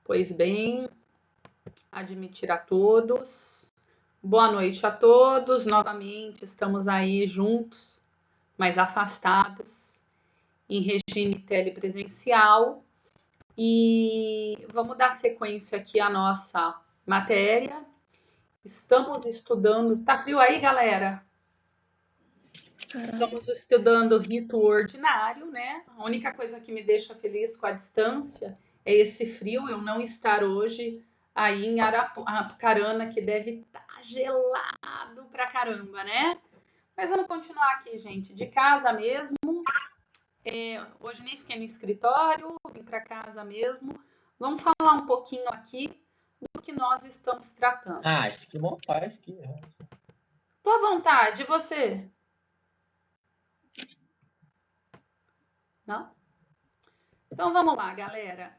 Pois bem, admitir a todos. Boa noite a todos. Novamente estamos aí juntos, mas afastados, em regime telepresencial. E vamos dar sequência aqui à nossa matéria. Estamos estudando. Tá frio aí, galera? Estamos estudando rito ordinário, né? A única coisa que me deixa feliz com a distância é esse frio, eu não estar hoje aí em Apucarana, que deve estar gelado pra caramba, né? Mas vamos continuar aqui, gente, de casa mesmo. Hoje nem fiquei no escritório, vim para casa mesmo. Vamos falar um pouquinho aqui do que nós estamos tratando. Que vontade aqui. Tô à vontade, e você? Não? Então vamos lá, galera.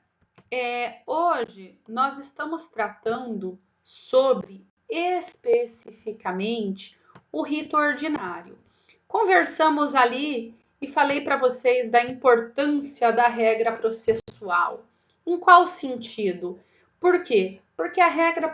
Hoje nós estamos tratando sobre especificamente o rito ordinário. Conversamos ali e falei para vocês da importância da regra processual. Em qual sentido? Por quê? Porque a régua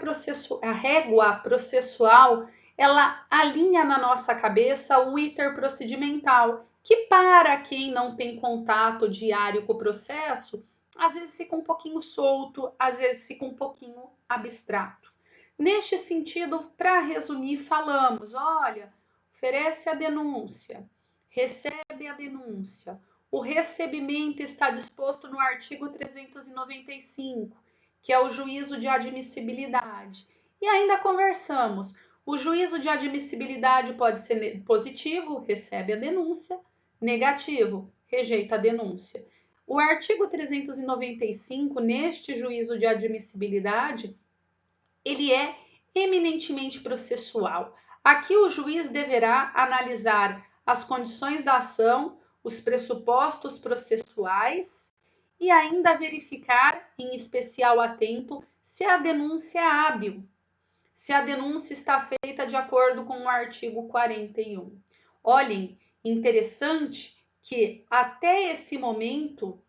processual ela alinha na nossa cabeça o iter procedimental, que para quem não tem contato diário com o processo, às vezes fica um pouquinho solto, às vezes fica um pouquinho abstrato. Neste sentido, para resumir, falamos: olha, oferece a denúncia, recebe a denúncia, o recebimento está disposto no artigo 395, que é o juízo de admissibilidade. E ainda conversamos: o juízo de admissibilidade pode ser positivo, recebe a denúncia, negativo, rejeita a denúncia. O artigo 395, neste juízo de admissibilidade, ele é eminentemente processual. Aqui o juiz deverá analisar as condições da ação, os pressupostos processuais e ainda verificar, em especial atento, se a denúncia é hábil, se a denúncia está feita de acordo com o artigo 41. Olhem, interessante que até esse momento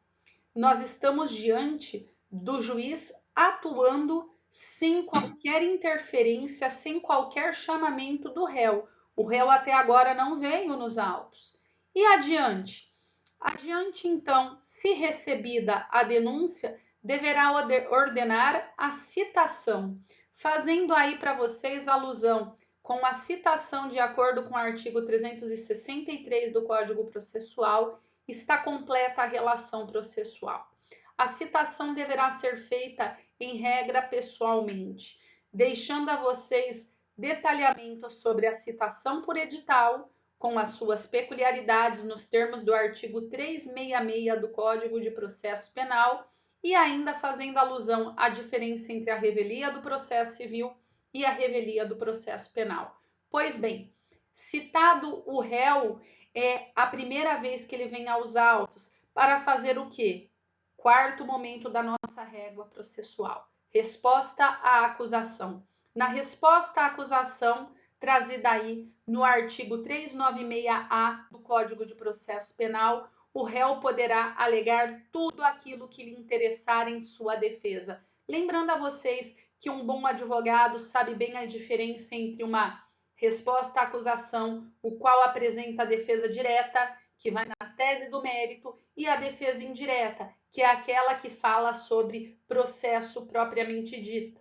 nós estamos diante do juiz atuando sem qualquer interferência, sem qualquer chamamento do réu. O réu até agora não veio nos autos. E adiante? Adiante, então, se recebida a denúncia, deverá ordenar a citação, fazendo aí para vocês alusão com a citação de acordo com o artigo 363 do Código Processual, está completa a relação processual. A citação deverá ser feita em regra pessoalmente, deixando a vocês detalhamento sobre a citação por edital, com as suas peculiaridades nos termos do artigo 366 do Código de Processo Penal e ainda fazendo alusão à diferença entre a revelia do processo civil e a revelia do processo penal. Pois bem, citado o réu, é a primeira vez que ele vem aos autos para fazer o quê? Quarto momento da nossa régua processual. Resposta à acusação. Na resposta à acusação, trazida aí no artigo 396-A do Código de Processo Penal, o réu poderá alegar tudo aquilo que lhe interessar em sua defesa. Lembrando a vocês que um bom advogado sabe bem a diferença entre uma resposta à acusação, o qual apresenta a defesa direta, que vai na tese do mérito, e a defesa indireta, que é aquela que fala sobre processo propriamente dito.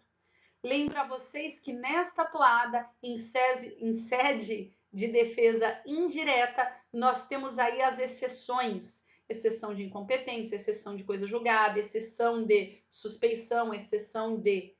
Lembro a vocês que nesta toada, em sede de defesa indireta, nós temos aí as exceções. Exceção de incompetência, exceção de coisa julgada, exceção de suspeição, exceção de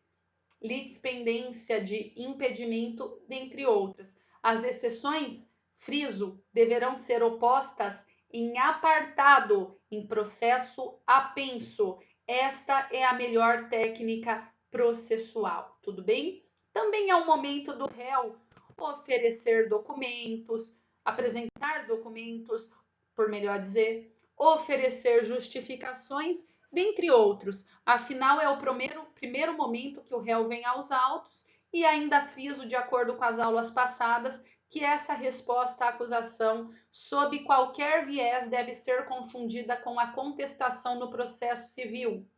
litispendência, de impedimento, dentre outras. As exceções, friso, deverão ser opostas em apartado, em processo apenso. Esta é a melhor técnica processual, tudo bem? Também é o momento do réu oferecer documentos, apresentar documentos, por melhor dizer, oferecer justificações, dentre outros. Afinal, é o primeiro momento que o réu vem aos autos e ainda friso, de acordo com as aulas passadas, que essa resposta à acusação, sob qualquer viés, deve ser confundida com a contestação no processo civil.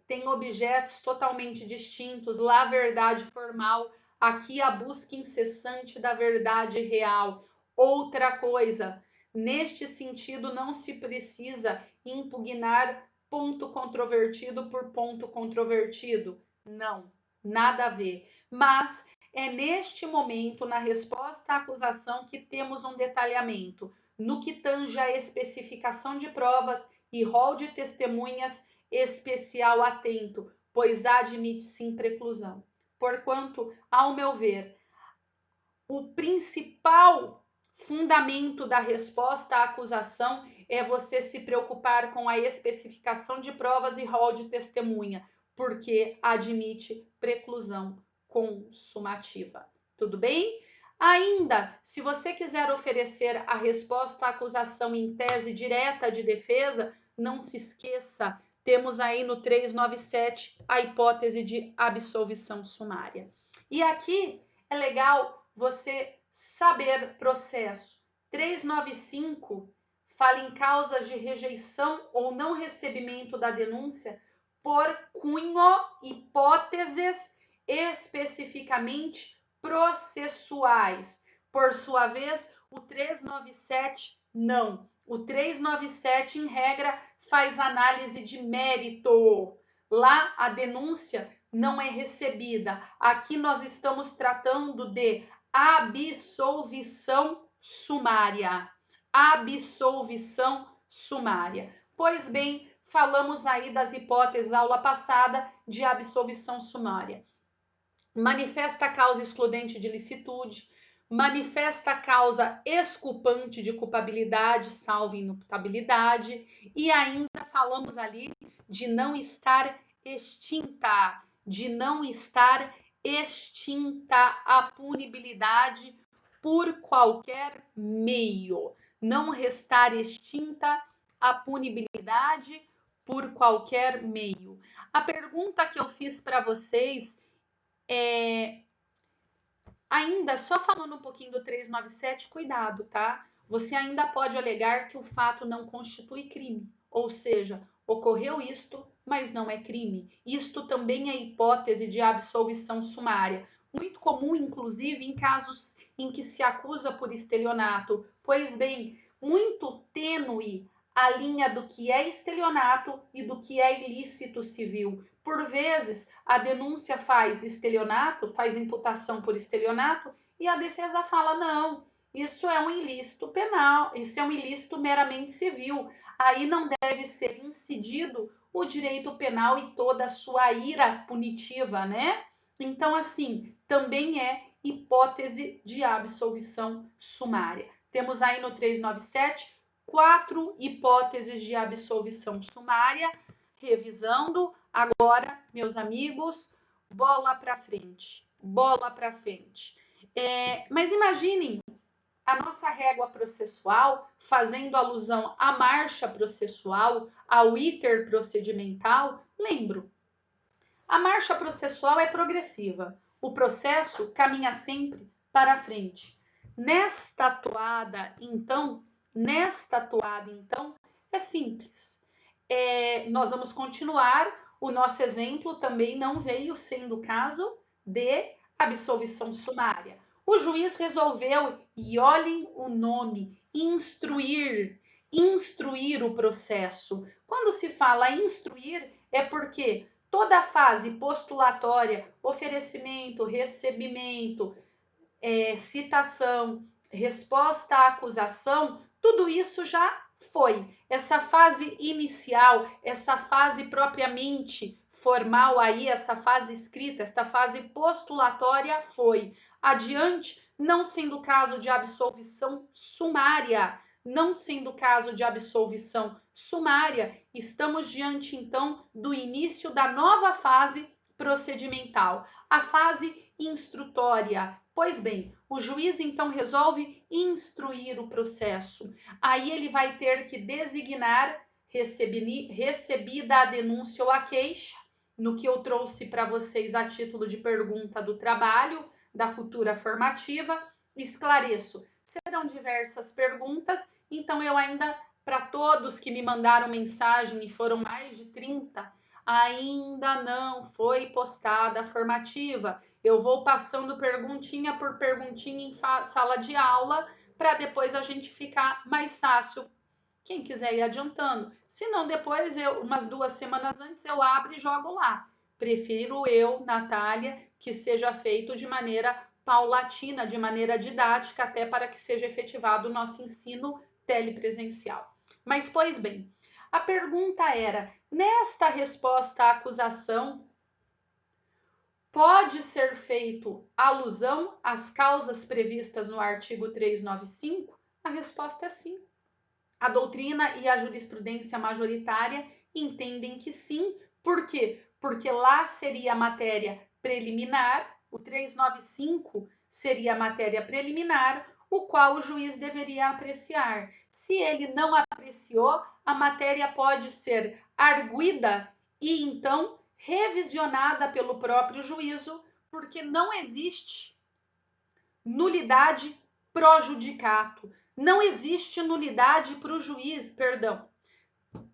tem objetos totalmente distintos, lá a verdade formal, aqui a busca incessante da verdade real. Outra coisa, neste sentido, não se precisa impugnar ponto controvertido por ponto controvertido. Não, nada a ver. Mas é neste momento, na resposta à acusação, que temos um detalhamento no que tange à especificação de provas e rol de testemunhas especial atento, pois admite-se impreclusão. Porquanto, ao meu ver, o principal fundamento da resposta à acusação é você se preocupar com a especificação de provas e rol de testemunha, porque admite preclusão consumativa. Tudo bem? Ainda, se você quiser oferecer a resposta à acusação em tese direta de defesa, não se esqueça, temos aí no 397 a hipótese de absolvição sumária. E aqui é legal você saber processo. 395 fala em causas de rejeição ou não recebimento da denúncia por cunho hipóteses especificamente processuais. Por sua vez, o 397 não. O 397, em regra, faz análise de mérito. Lá a denúncia não é recebida. Aqui nós estamos tratando de absolvição sumária. Absolvição sumária. Pois bem, falamos aí das hipóteses aula passada de absolvição sumária. Manifesta causa excludente de licitude, manifesta causa exculpante de culpabilidade, salvo inutabilidade, e ainda falamos ali de não estar extinta, a punibilidade por qualquer meio, não restar extinta a punibilidade por qualquer meio. A pergunta que eu fiz para vocês ainda só falando um pouquinho do 397, cuidado, tá? Você ainda pode alegar que o fato não constitui crime, ou seja, ocorreu isto, mas não é crime. Isto também é hipótese de absolvição sumária, muito comum, inclusive, em casos em que se acusa por estelionato. Pois bem, muito tênue a linha do que é estelionato e do que é ilícito civil. Por vezes, a denúncia faz estelionato, faz imputação por estelionato, e a defesa fala, não, isso é um ilícito penal, isso é um ilícito meramente civil. Aí não deve ser incidido o direito penal e toda a sua ira punitiva, né? Então, assim, também é hipótese de absolvição sumária. Temos aí no 397 4 hipóteses de absolvição sumária. Revisando, agora, meus amigos, bola para frente, bola para frente. Mas imaginem a nossa régua processual fazendo alusão à marcha processual, ao iter procedimental. Lembro, a marcha processual é progressiva. O processo caminha sempre para frente. Nesta toada, então, é simples. Nós vamos continuar. O nosso exemplo também não veio sendo caso de absolvição sumária. O juiz resolveu, e olhem o nome, instruir o processo. Quando se fala instruir, é porque toda a fase postulatória, oferecimento, recebimento, citação, resposta à acusação, tudo isso já foi. Essa fase inicial, essa fase propriamente formal aí, essa fase escrita, esta fase postulatória foi. Adiante, não sendo caso de absolvição sumária, estamos diante então do início da nova fase procedimental, a fase instrutória. Pois bem, o juiz então resolve instruir o processo. Aí ele vai ter que designar, recebida a denúncia ou a queixa, no que eu trouxe para vocês a título de pergunta do trabalho, da futura formativa. Esclareço, serão diversas perguntas, então eu ainda, para todos que me mandaram mensagem, e foram mais de 30, ainda não foi postada a formativa. Eu vou passando perguntinha por perguntinha em sala de aula para depois a gente ficar mais fácil. Quem quiser ir adiantando. Se não, depois, umas 2 semanas antes, eu abro e jogo lá. Prefiro eu, Natália, que seja feito de maneira paulatina, de maneira didática, até para que seja efetivado o nosso ensino telepresencial. Mas, pois bem, a pergunta era, nesta resposta à acusação, pode ser feito alusão às causas previstas no artigo 395? A resposta é sim. A doutrina e a jurisprudência majoritária entendem que sim. Por quê? Porque lá seria a matéria preliminar, o 395 seria a matéria preliminar, o qual o juiz deveria apreciar. Se ele não apreciou, a matéria pode ser arguida e então revisionada pelo próprio juízo, porque não existe nulidade pro judicato. Não existe nulidade para o juiz, perdão,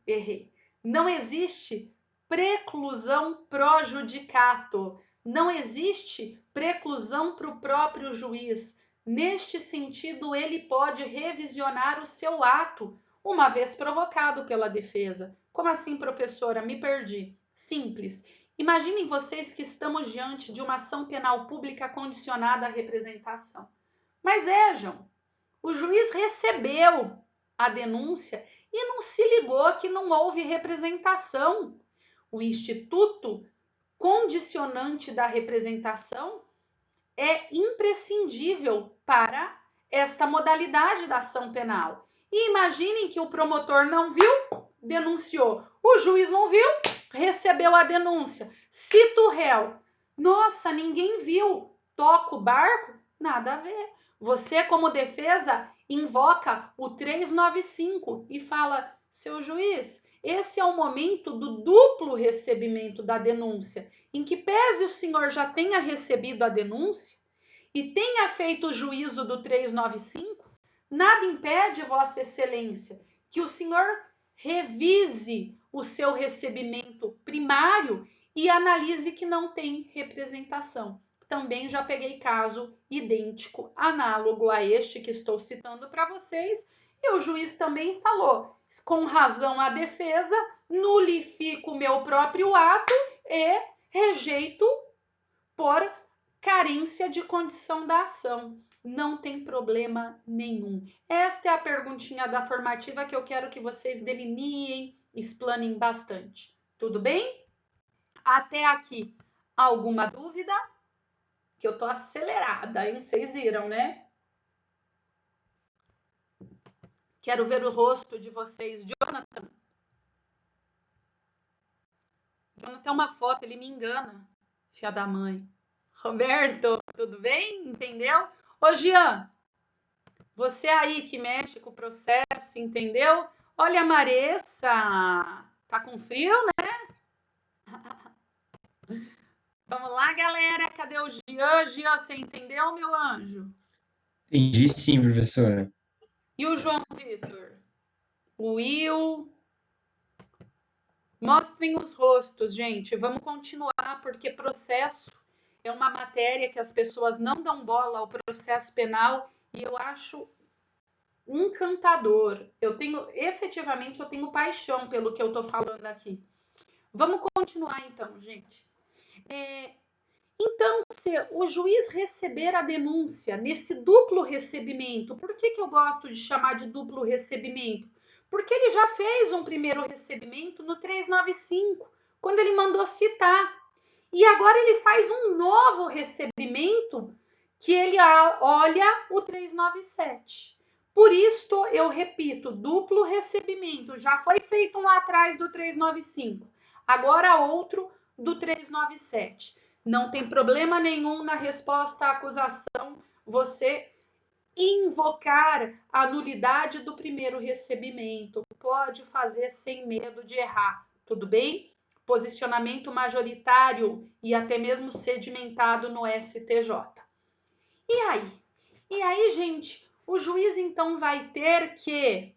errei. Não existe preclusão pro judicato. Não existe preclusão para o próprio juiz. Neste sentido, ele pode revisionar o seu ato, uma vez provocado pela defesa. Como assim, professora? Me perdi. Simples. Imaginem vocês que estamos diante de uma ação penal pública condicionada à representação. Mas vejam, o juiz recebeu a denúncia e não se ligou que não houve representação. O instituto condicionante da representação é imprescindível para esta modalidade da ação penal. E imaginem que o promotor não viu, denunciou. O juiz não viu, recebeu a denúncia. Cita o réu. Nossa, ninguém viu. Toca o barco? Nada a ver. Você, como defesa, invoca o 395 e fala, seu juiz, esse é o momento do duplo recebimento da denúncia, em que pese o senhor já tenha recebido a denúncia e tenha feito o juízo do 395, nada impede, Vossa Excelência, que o senhor revise o seu recebimento primário e analise que não tem representação. Também já peguei caso idêntico, análogo a este que estou citando para vocês, e o juiz também falou, com razão a defesa, nulifico o meu próprio ato e rejeito por carência de condição da ação. Não tem problema nenhum. Esta é a perguntinha da formativa que eu quero que vocês delineem, explanem bastante. Tudo bem? Até aqui, alguma dúvida? Que eu tô acelerada, hein? Vocês viram, né? Quero ver o rosto de vocês. Jonathan. Jonathan é uma foto, ele me engana. Filha da mãe. Roberto, tudo bem? Entendeu? Ô, Jean, você aí que mexe com o processo, entendeu? Olha a Maressa. Tá com frio, né? Vamos lá, galera. Cadê o Jean? Jean, você entendeu, meu anjo? Entendi sim, professora. E o João Vitor? O Will? Mostrem os rostos, gente. Vamos continuar, porque processo é uma matéria que as pessoas não dão bola ao processo penal e eu acho encantador. Efetivamente, eu tenho paixão pelo que eu tô falando aqui. Vamos continuar então, gente. Então, se o juiz receber a denúncia nesse duplo recebimento, por que eu gosto de chamar de duplo recebimento? Porque ele já fez um primeiro recebimento no 395, quando ele mandou citar. E agora ele faz um novo recebimento que ele olha o 397. Por isto, eu repito, duplo recebimento. Já foi feito um lá atrás do 395, agora outro do 397. Não tem problema nenhum na resposta à acusação você invocar a nulidade do primeiro recebimento. Pode fazer sem medo de errar, tudo bem? Posicionamento majoritário e até mesmo sedimentado no STJ. E aí, gente, o juiz então vai ter que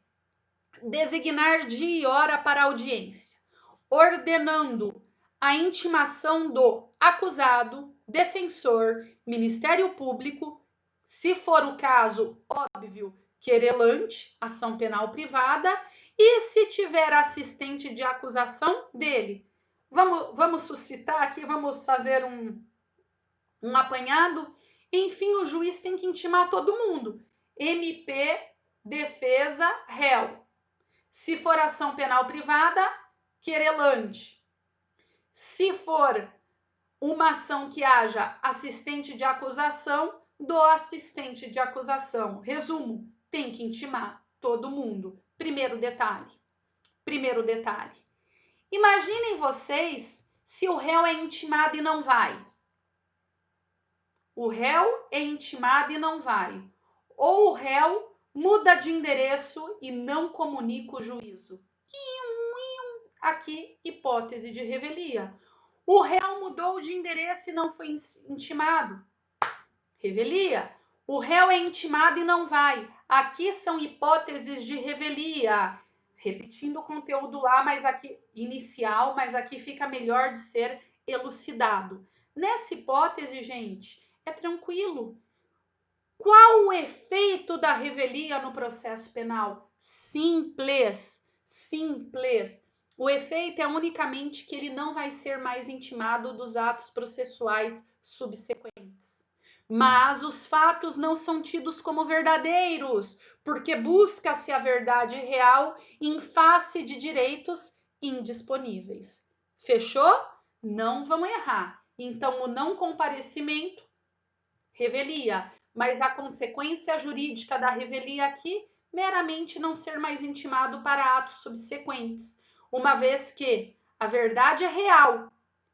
designar dia e hora para audiência, ordenando a intimação do acusado, defensor, Ministério Público, se for o caso, óbvio, querelante, ação penal privada, e se tiver assistente de acusação, dele. Vamos suscitar aqui, vamos fazer um apanhado. Enfim, o juiz tem que intimar todo mundo. MP, defesa, réu. Se for ação penal privada, querelante. Se for uma ação que haja assistente de acusação, do assistente de acusação. Resumo, tem que intimar todo mundo. Primeiro detalhe. Imaginem vocês se o réu é intimado e não vai. O réu é intimado e não vai. Ou o réu muda de endereço e não comunica o juízo. Aqui, hipótese de revelia. O réu mudou de endereço e não foi intimado. Revelia. O réu é intimado e não vai. Aqui são hipóteses de revelia. Repetindo o conteúdo lá, mas aqui inicial, mas aqui fica melhor de ser elucidado. Nessa hipótese, gente, é tranquilo. Qual o efeito da revelia no processo penal? Simples. O efeito é unicamente que ele não vai ser mais intimado dos atos processuais subsequentes. Mas os fatos não são tidos como verdadeiros, porque busca-se a verdade real em face de direitos indisponíveis. Fechou? Não vão errar. Então, o não comparecimento, revelia, mas a consequência jurídica da revelia aqui, meramente não ser mais intimado para atos subsequentes, uma vez que a verdade é real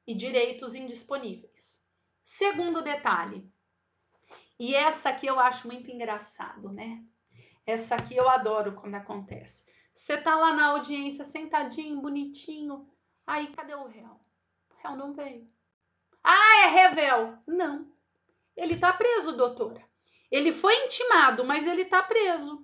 e direitos indisponíveis. Segundo detalhe, e essa aqui eu acho muito engraçado, né? Essa aqui eu adoro quando acontece. Você tá lá na audiência, sentadinho, bonitinho, aí cadê o réu? O réu não veio. Ah, é revel. Não. Ele tá preso, doutora. Ele foi intimado, mas ele tá preso.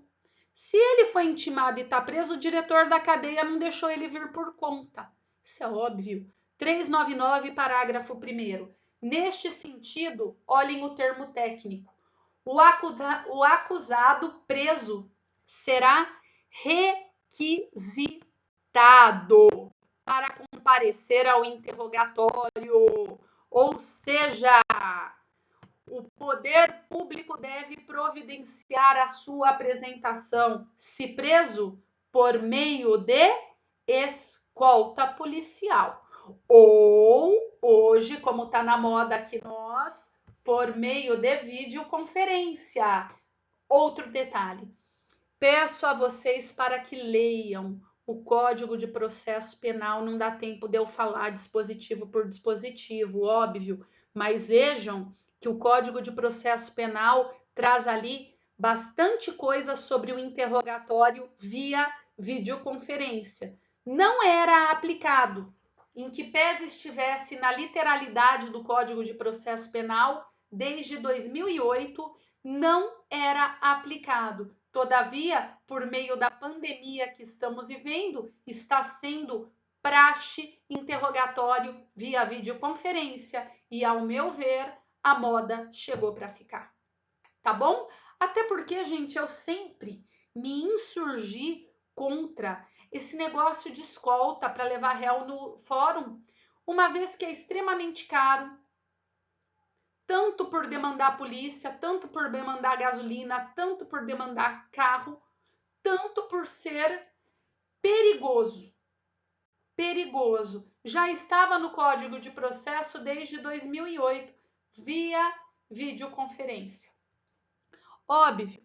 Se ele foi intimado e tá preso, o diretor da cadeia não deixou ele vir por conta. Isso é óbvio. 399, parágrafo 1º. Neste sentido, olhem o termo técnico. O acusado preso será requisitado para comparecer ao interrogatório. Ou seja, o poder público deve providenciar a sua apresentação, se preso, por meio de escolta policial. Ou, hoje, como está na moda aqui nós, por meio de videoconferência. Outro detalhe, peço a vocês para que leiam o Código de Processo Penal, não dá tempo de eu falar dispositivo por dispositivo, óbvio, mas vejam que o Código de Processo Penal traz ali bastante coisa sobre o interrogatório via videoconferência. Não era aplicado, em que pese estivesse na literalidade do Código de Processo Penal, desde 2008, não era aplicado. Todavia, por meio da pandemia que estamos vivendo, está sendo praxe interrogatório via videoconferência e, ao meu ver, a moda chegou para ficar. Tá bom? Até porque, gente, eu sempre me insurgi contra esse negócio de escolta para levar réu no fórum, uma vez que é extremamente caro, tanto por demandar polícia, tanto por demandar gasolina, tanto por demandar carro, tanto por ser perigoso. Já estava no Código de Processo desde 2008, via videoconferência. Óbvio,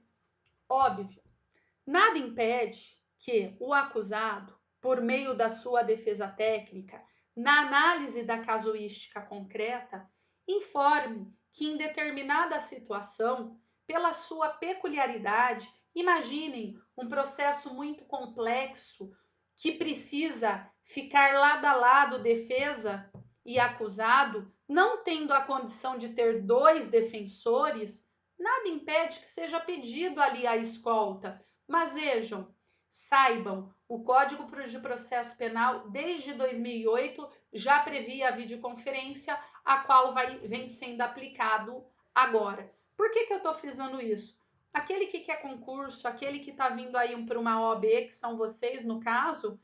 nada impede que o acusado, por meio da sua defesa técnica, na análise da casuística concreta, informe que em determinada situação, pela sua peculiaridade, imaginem um processo muito complexo que precisa ficar lado a lado defesa e acusado, não tendo a condição de ter dois defensores, nada impede que seja pedido ali a escolta. Mas vejam, saibam, o Código de Processo Penal, desde 2008, já previa a videoconferência, a qual vem sendo aplicado agora. Por que eu estou frisando isso? Aquele que quer concurso, aquele que está vindo aí para uma OAB, que são vocês no caso,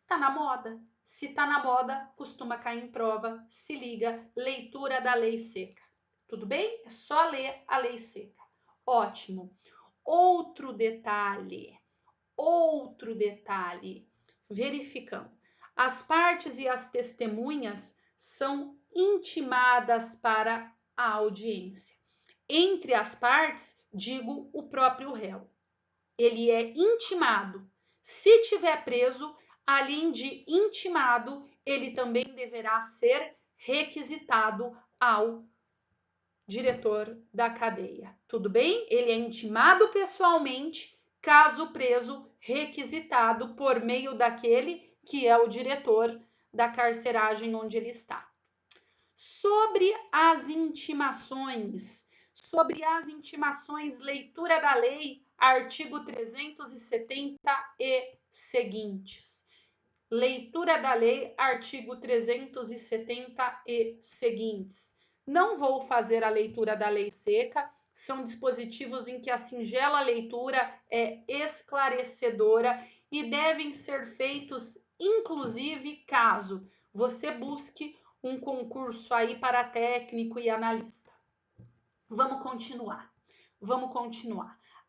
está na moda. Se está na moda, costuma cair em prova. Se liga, leitura da lei seca. Tudo bem? É só ler a lei seca. Ótimo. Outro detalhe, verificando. As partes e as testemunhas são intimadas para a audiência. Entre as partes, digo o próprio réu. Ele é intimado. Se tiver preso, além de intimado, ele também deverá ser requisitado ao diretor da cadeia. Tudo bem? Ele é intimado pessoalmente, caso preso, requisitado por meio daquele que é o diretor da carceragem onde ele está. Sobre as intimações, leitura da lei, artigo 370 e seguintes. Leitura da lei, artigo 370 e seguintes. Não vou fazer a leitura da lei seca, são dispositivos em que a singela leitura é esclarecedora e devem ser feitos, inclusive, caso você busque um concurso aí para técnico e analista. Vamos continuar.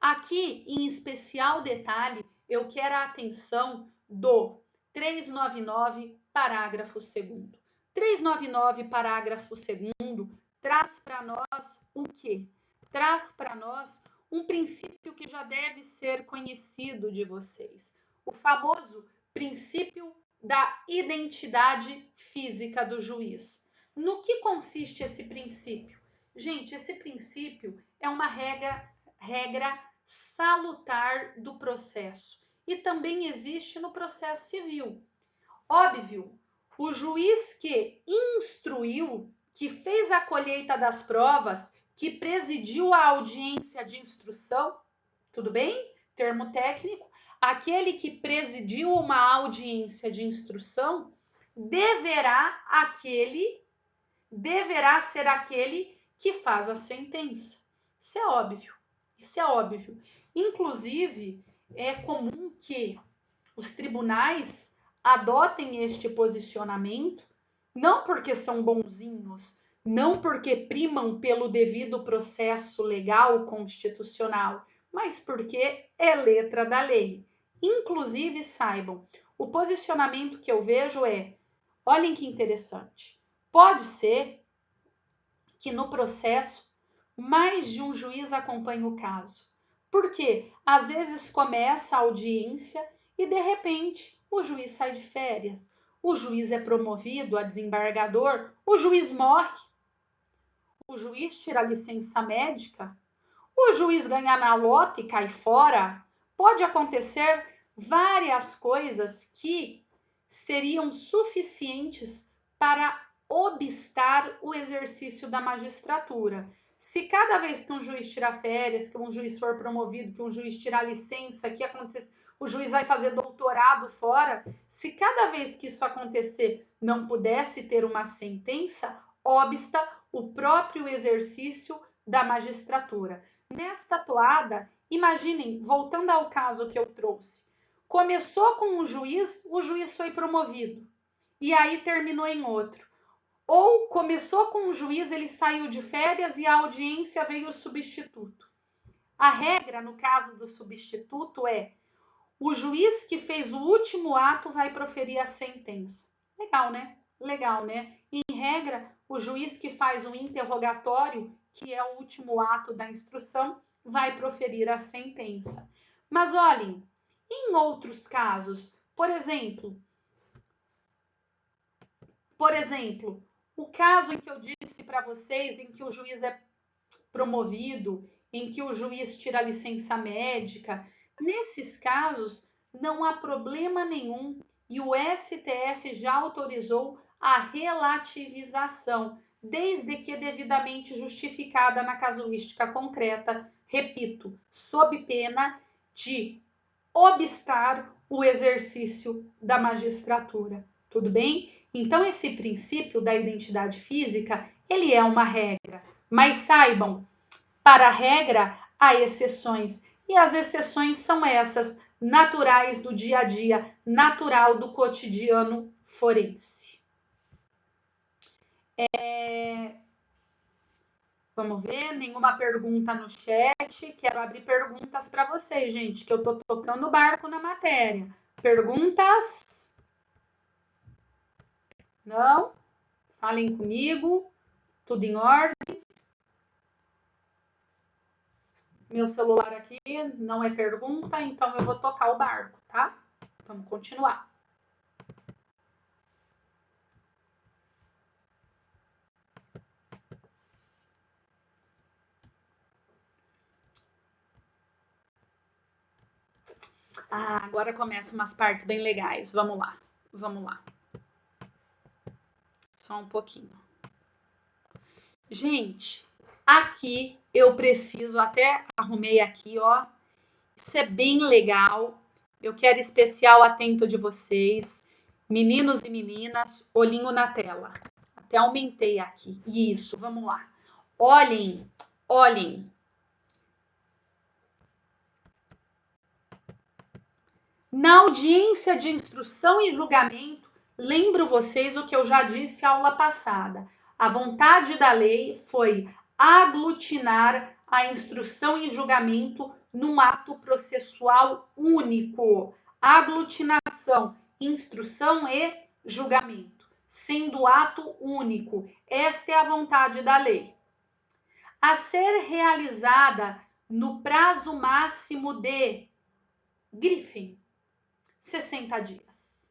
Aqui, em especial detalhe, eu quero a atenção do 399, parágrafo 2º. 399, parágrafo 2º, traz para nós o quê? Traz para nós um princípio que já deve ser conhecido de vocês. O famoso princípio da identidade física do juiz. No que consiste esse princípio? Gente, esse princípio é uma regra salutar do processo e também existe no processo civil. Óbvio, o juiz que instruiu, que fez a colheita das provas, que presidiu a audiência de instrução, tudo bem? Termo técnico. Aquele que presidiu uma audiência de instrução deverá ser aquele que faz a sentença. Isso é óbvio. Inclusive, é comum que os tribunais adotem este posicionamento, não porque são bonzinhos, não porque primam pelo devido processo legal constitucional, mas porque é letra da lei. Inclusive, saibam, o posicionamento que eu vejo olhem que interessante, pode ser que no processo mais de um juiz acompanhe o caso. Porque às vezes começa a audiência e de repente o juiz sai de férias, o juiz é promovido a desembargador, o juiz morre, o juiz tira a licença médica, o juiz ganha na lota e cai fora. Pode acontecer várias coisas que seriam suficientes para obstar o exercício da magistratura. Se cada vez que um juiz tira férias, que um juiz for promovido, que um juiz tirar licença, que acontece, o juiz vai fazer doutorado fora, se cada vez que isso acontecer não pudesse ter uma sentença, obsta o próprio exercício da magistratura. Nesta toada, imaginem, voltando ao caso que eu trouxe, começou com um juiz, o juiz foi promovido e aí terminou em outro. Ou começou com um juiz, ele saiu de férias e a audiência veio o substituto. A regra, no caso do substituto, é o juiz que fez o último ato vai proferir a sentença. Legal, né? Em regra, o juiz que faz o interrogatório, que é o último ato da instrução, vai proferir a sentença. Mas olhem, em outros casos, por exemplo, o caso em que eu disse para vocês, em que o juiz é promovido, em que o juiz tira a licença médica, nesses casos não há problema nenhum e o STF já autorizou a relativização, desde que devidamente justificada na casuística concreta, repito, sob pena de obstar o exercício da magistratura. Tudo bem? Então, esse princípio da identidade física, ele é uma regra. Mas saibam, para a regra há exceções. E as exceções são essas, naturais do dia a dia, natural do cotidiano forense. Vamos ver, nenhuma pergunta no chat. Quero abrir perguntas para vocês, gente, que eu tô tocando o barco na matéria. Perguntas? Não? Falem comigo. Tudo em ordem? Meu celular aqui não é pergunta, então eu vou tocar o barco, tá? Vamos continuar. Agora começam umas partes bem legais. Vamos lá, vamos lá. Só um pouquinho. Gente, aqui eu preciso, até arrumei aqui, ó. Isso é bem legal. Eu quero especial atento de vocês. Meninos e meninas, olhinho na tela. Até aumentei aqui. Isso, vamos lá. Olhem, olhem. Na audiência de instrução e julgamento, lembro vocês o que eu já disse aula passada. A vontade da lei foi aglutinar a instrução e julgamento num ato processual único. Aglutinação, instrução e julgamento, sendo ato único. Esta é a vontade da lei. A ser realizada no prazo máximo de grifem 60 dias.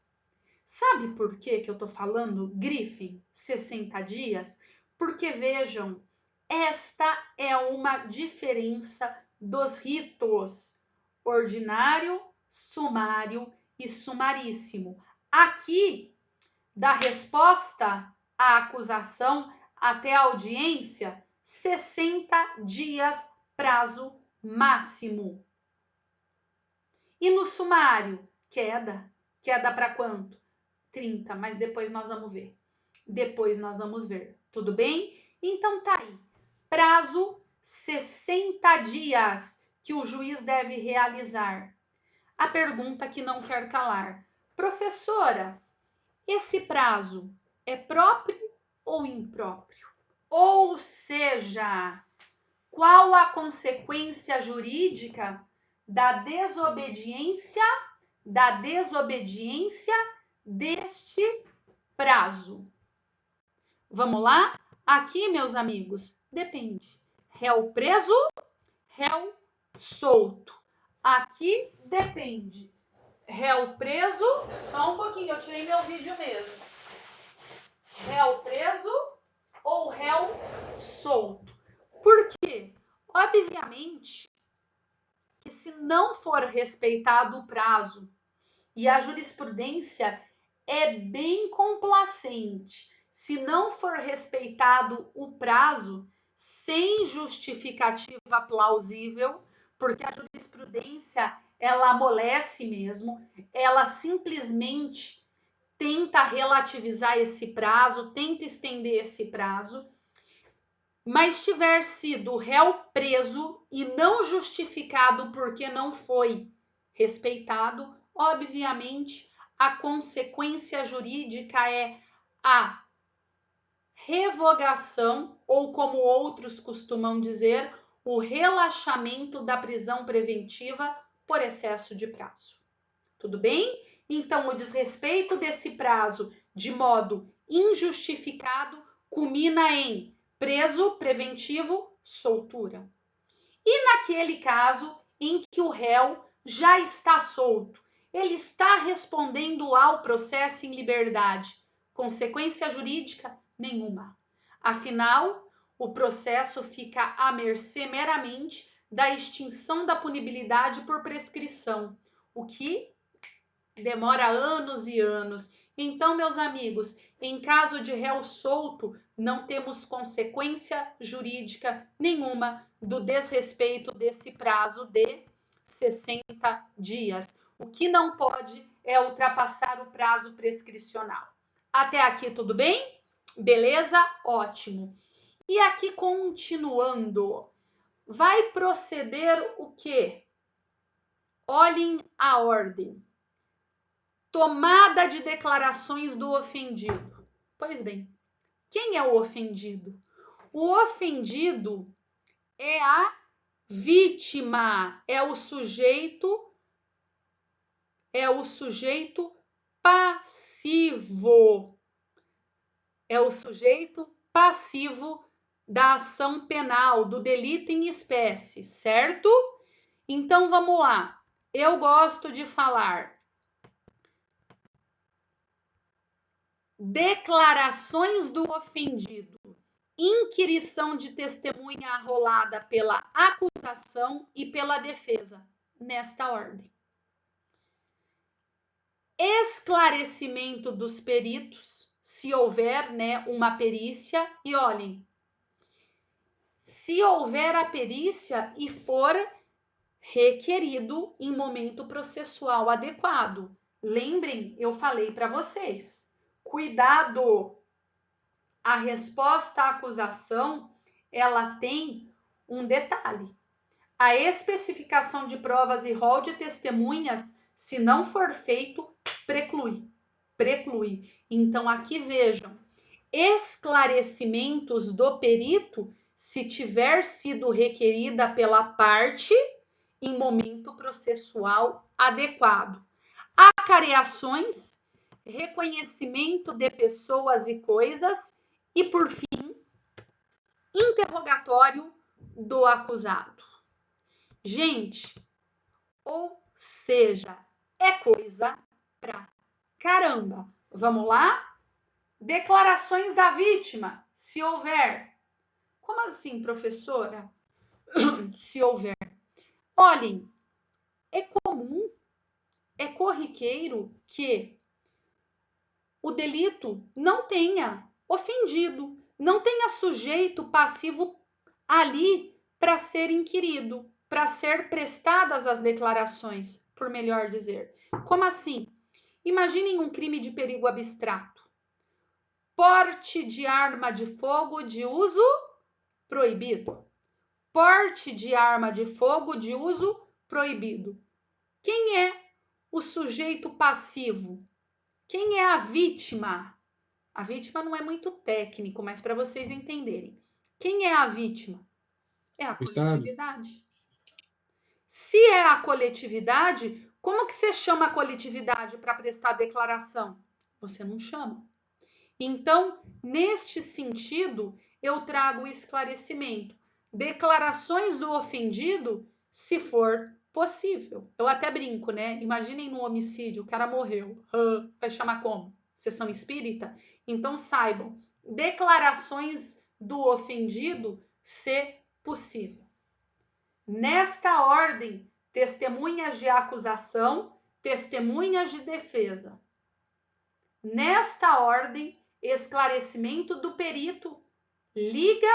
Sabe por que eu tô falando grifem 60 dias? Porque vejam, esta é uma diferença dos ritos ordinário, sumário e sumaríssimo. Aqui, da resposta à acusação até a audiência, 60 dias prazo máximo. E no sumário, queda. Queda para quanto? 30, mas depois nós vamos ver. Depois nós vamos ver. Tudo bem? Então tá aí. Prazo 60 dias que o juiz deve realizar. A pergunta que não quer calar. Professora, esse prazo é próprio ou impróprio? Ou seja, qual a consequência jurídica da desobediência deste prazo? Vamos lá? Aqui, meus amigos, depende. Réu preso, réu solto. Aqui depende. Réu preso, só um pouquinho, eu tirei meu vídeo mesmo. Réu preso ou réu solto? Por quê? Obviamente que se não for respeitado o prazo, e a jurisprudência é bem complacente, se não for respeitado o prazo sem justificativa plausível, porque a jurisprudência ela amolece mesmo, ela simplesmente tenta relativizar esse prazo, tenta estender esse prazo, mas tiver sido réu preso e não justificado porque não foi respeitado, obviamente a consequência jurídica é a revogação, ou como outros costumam dizer, o relaxamento da prisão preventiva por excesso de prazo. Tudo bem? Então, o desrespeito desse prazo de modo injustificado culmina em preso preventivo, soltura. E naquele caso em que o réu já está solto, ele está respondendo ao processo em liberdade, consequência jurídica nenhuma. Afinal, o processo fica à mercê meramente da extinção da punibilidade por prescrição, o que demora anos e anos. Então, meus amigos, em caso de réu solto, não temos consequência jurídica nenhuma do desrespeito desse prazo de 60 dias. O que não pode é ultrapassar o prazo prescricional. Até aqui tudo bem? Beleza? Ótimo. E aqui continuando, vai proceder o quê? Olhem a ordem. Tomada de declarações do ofendido. Pois bem, quem é o ofendido? O ofendido é a vítima, é o sujeito passivo. É o sujeito passivo da ação penal, do delito em espécie, certo? Então vamos lá. Eu gosto de falar declarações do ofendido, inquirição de testemunha arrolada pela acusação e pela defesa, nesta ordem. Esclarecimento dos peritos, se houver, uma perícia, e olhem, se houver a perícia e for requerido em momento processual adequado. Lembrem, eu falei para vocês, cuidado, a resposta à acusação, ela tem um detalhe. A especificação de provas e rol de testemunhas, se não for feito, preclui. Então, aqui vejam, esclarecimentos do perito, se tiver sido requerida pela parte em momento processual adequado. Acareações, reconhecimento de pessoas e coisas e, por fim, interrogatório do acusado. Gente, ou seja, é coisa pra caramba. Vamos lá? Declarações da vítima, se houver. Como assim, professora? Se houver. Olhem, é comum, é corriqueiro que o delito não tenha ofendido, não tenha sujeito passivo ali para ser inquirido, para ser prestadas as declarações, por melhor dizer. Como assim? Imaginem um crime de perigo abstrato. Porte de arma de fogo de uso proibido. Porte de arma de fogo de uso proibido. Quem é o sujeito passivo? Quem é a vítima? A vítima não é muito técnico, mas para vocês entenderem. Quem é a vítima? É a O Estado. coletividade. Se é a coletividade, como que você chama a coletividade para prestar declaração? Você não chama. Então, neste sentido, eu trago o esclarecimento. Declarações do ofendido, se for possível. Eu até brinco, né? Imaginem no homicídio, o cara morreu. Vai chamar como? Sessão espírita? Então, saibam, declarações do ofendido, se possível. Nesta ordem, testemunhas de acusação, testemunhas de defesa. Nesta ordem, esclarecimento do perito, liga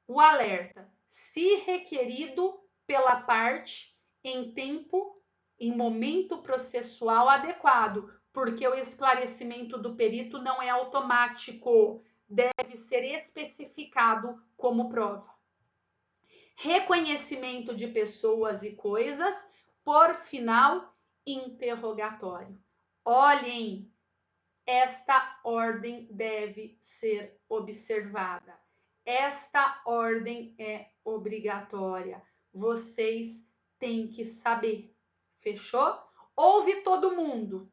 o alerta, se requerido pela parte em tempo, em momento processual adequado, porque o esclarecimento do perito não é automático, deve ser especificado como prova. Reconhecimento de pessoas e coisas, por final, interrogatório. Olhem, esta ordem deve ser observada. Esta ordem é obrigatória. Vocês têm que saber. Fechou? Ouve todo mundo,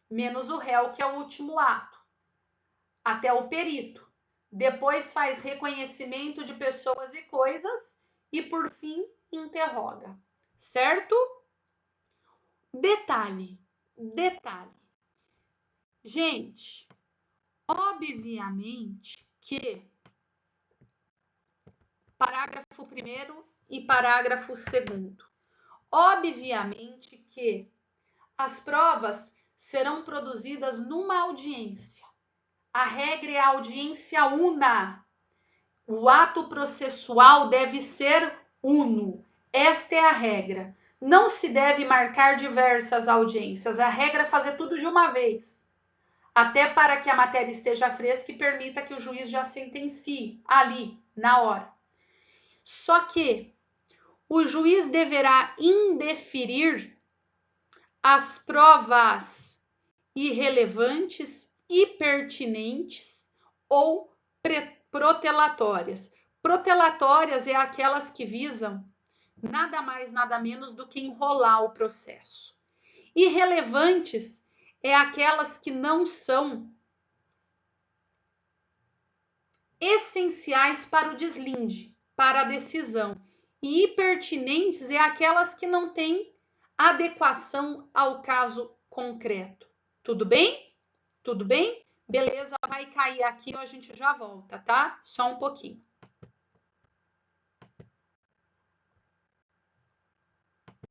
menos o réu, que é o último ato, até o perito. Depois faz reconhecimento de pessoas e coisas e, por fim, interroga. Certo? Detalhe. Gente, obviamente que parágrafo 1º e parágrafo 2º. Obviamente que as provas serão produzidas numa audiência. A regra é a audiência una. O ato processual deve ser uno. Esta é a regra. Não se deve marcar diversas audiências. A regra é fazer tudo de uma vez. até para que a matéria esteja fresca e permita que o juiz já sentencie ali, na hora. Só que o juiz deverá indeferir as provas irrelevantes, impertinentes ou protelatórias. Protelatórias é aquelas que visam nada mais, nada menos do que enrolar o processo. Irrelevantes é aquelas que não são essenciais para o deslinde, para a decisão. E impertinentes é aquelas que não têm adequação ao caso concreto. Tudo bem? Tudo bem? Beleza, vai cair aqui, a gente já volta, tá? Só um pouquinho.